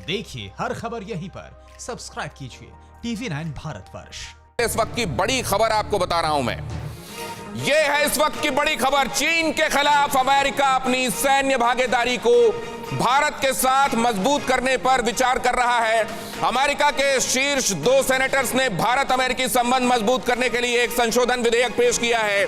देखिए हर खबर यहीं पर, सब्सक्राइब कीजिए TV9 भारतवर्ष। इस वक्त की बड़ी खबर आपको बता रहा हूं मैं। ये है इस वक्त की बड़ी खबर। चीन के खिलाफ अमेरिका अपनी सैन्य भागीदारी को भारत के साथ मजबूत करने पर विचार कर रहा है। अमेरिका के शीर्ष 2 सेनेटर्स ने भारत अमेरिकी संबंध मजबूत करने के लिए एक संशोधन विधेयक पेश किया है।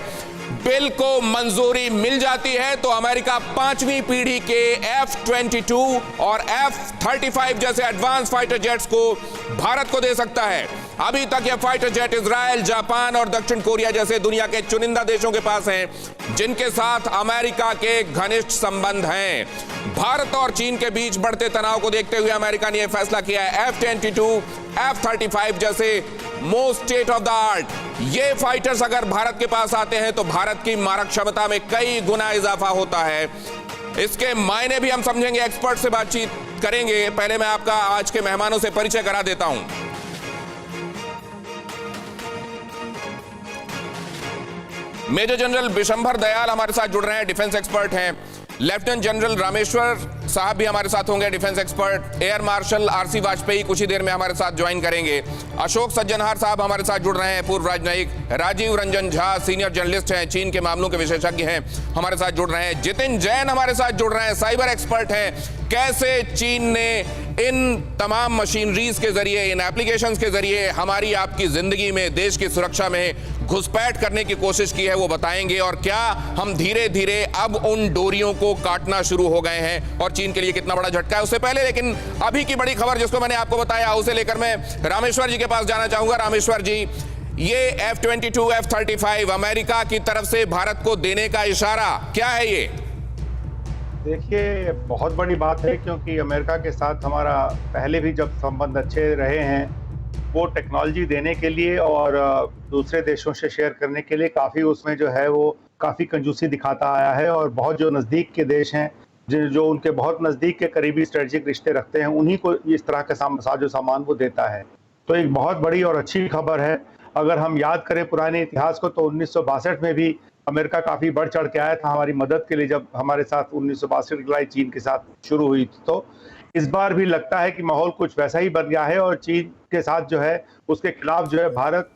बिल को मंजूरी मिल जाती है तो अमेरिका 5वीं पीढ़ी के F-22 और F-35 जैसे एडवांस फाइटर जेट्स को भारत को दे सकता है। अभी तक यह फाइटर जेट इजराइल, जापान और दक्षिण कोरिया जैसे दुनिया के चुनिंदा देशों के पास हैं, जिनके साथ अमेरिका के घनिष्ठ संबंध हैं। भारत और चीन के बीच बढ़ते तनाव को देखते हुए अमेरिका ने यह फैसला किया है। F-22, F-35 जैसे most state of the art ये फाइटर्स अगर भारत के पास आते हैं तो भारत की मारक क्षमता में कई गुना इजाफा होता है। इसके मायने भी हम समझेंगे, एक्सपर्ट से बातचीत करेंगे। पहले मैं आपका आज के मेहमानों से परिचय करा देता हूं। मेजर जनरल विशंभर दयाल हमारे साथ जुड़ रहे हैं, डिफेंस एक्सपर्ट हैं। लेफ्टिनेंट जनरल रामेश्वर साहब भी हमारे साथ होंगे, defence expert. Air marshal RC Vajpayee कुछ ही देर में हमारे साथ ज्वाइन करेंगे। अशोक सज्जनहार साहब हमारे साथ जुड़ रहे हैं, पूर्व राजनयिक। राजीव रंजन झा सीनियर जर्नलिस्ट हैं, चीन के मामलों के विशेषज्ञ हैं, हमारे साथ जुड़ रहे हैं। जितिन जैन हमारे साथ जुड़ रहे हैं, साइबर एक्सपर्ट हैं। कैसे चीन ने इन तमाम मशीनरीज के जरिए, इन एप्लीकेशंस के जरिए हमारी आपकी जिंदगी में, देश की सुरक्षा में घुसपैठ करने की कोशिश की है, वो बताएंगे। और क्या हम धीरे धीरे अब उन डोरियों को काटना शुरू हो गए हैं और चीन के लिए कितना बड़ा झटका है। उससे पहले लेकिन अभी की बड़ी खबर जिसको मैंने आपको बताया, उसे लेकर मैं रामेश्वर जी के पास जाना चाहूंगा। रामेश्वर जी, ये F-22, F-35 अमेरिका की तरफ से भारत को देने का इशारा क्या है? ये देखिए, बहुत बड़ी बात है, क्योंकि अमेरिका के साथ हमारा पहले भी जब संबंध अच्छे रहे हैं, वो टेक्नोलॉजी देने के लिए और दूसरे देशों से शेयर करने के लिए काफ़ी उसमें जो है वो काफ़ी कंजूसी दिखाता आया है। और बहुत जो नज़दीक के देश हैं, जो उनके बहुत नज़दीक के करीबी स्ट्रेटजिक रिश्ते रखते हैं, उन्हीं को इस तरह का साजो सामान वो देता है। तो एक बहुत बड़ी और अच्छी खबर है। अगर हम याद करें पुराने इतिहास को, तो 1962 में भी अमेरिका काफ़ी बढ़ चढ़ के आया था हमारी मदद के लिए, जब हमारे साथ 1962 की लड़ाई चीन के साथ शुरू हुई थी। तो इस बार भी लगता है कि माहौल कुछ वैसा ही बन गया है और चीन के साथ जो है उसके खिलाफ जो है भारत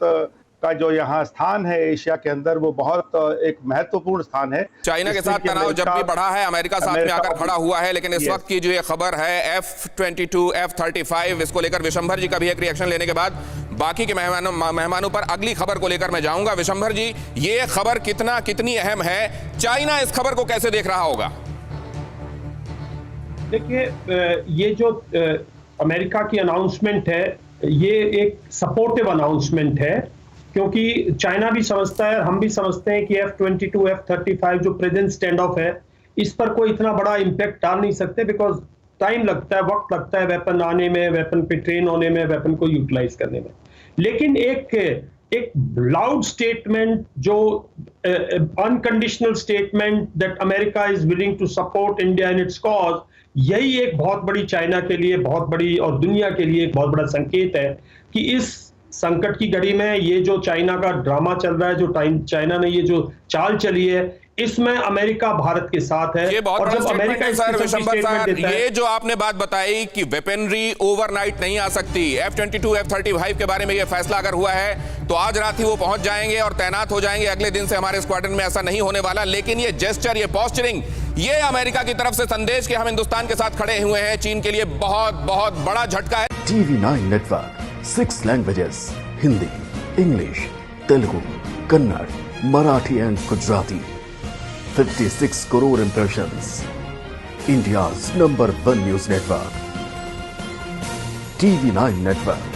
का जो यहाँ स्थान है एशिया के अंदर, वो बहुत एक महत्वपूर्ण स्थान है। चाइना के साथ तनाव जब भी बढ़ा है, अमेरिका साथ में आकर खड़ा हुआ है। लेकिन इस वक्त की जो ये खबर है F-22, F-35, इसको लेकर विशंभर जी का भी एक रिएक्शन लेने के बाद बाकी के मेहमानों पर अगली खबर को लेकर मैं जाऊंगा। विशंभर जी, ये खबर कितनी अहम है? चाइना इस खबर को कैसे देख रहा होगा? देखिए, ये जो अमेरिका की अनाउंसमेंट है, ये एक सपोर्टिव अनाउंसमेंट है, क्योंकि चाइना भी समझता है और हम भी समझते हैं कि F-22, F-35 जो प्रेजेंट स्टैंड ऑफ है, इस पर कोई इतना बड़ा इम्पैक्ट डाल नहीं सकते, बिकॉज टाइम लगता है, वक्त लगता है वेपन आने में, वेपन पे ट्रेन होने में, वेपन को यूटिलाइज करने में। लेकिन एक लाउड स्टेटमेंट, जो unconditional statement that America is willing to support India in its cause, यही एक बहुत बड़ी चाइना के लिए बहुत बड़ी और दुनिया के लिए एक बहुत बड़ा संकेत है कि इस संकट की घड़ी में ये जो चाइना का ड्रामा चल रहा है, जो चाइना ने ये जो चाल चली है, इसमें अमेरिका भारत के साथ है। ये बहुत और जब अमेरिका सर, विशंभर सर, ये जो आपने बात बताई कि वेपनरी ओवरनाइट नहीं आ सकती, F-22, F-35 के बारे में ये फैसला अगर हुआ है तो आज रात ही वो पहुंच जाएंगे और तैनात हो जाएंगे। अगले दिन से हमारे स्क्वाड्रन में ऐसा नहीं होने वाला। लेकिन ये जेस्चर, ये पोस्चरिंग, ये अमेरिका की तरफ से संदेश कि हम हिंदुस्तान के साथ खड़े हुए हैं, चीन के लिए बहुत बहुत बड़ा झटका है। TV9 network, 6 languages, Hindi, English, Telugu, Kannada, Marathi and Gujarati. 56 crore impressions. India's #1 news network. TV9 network.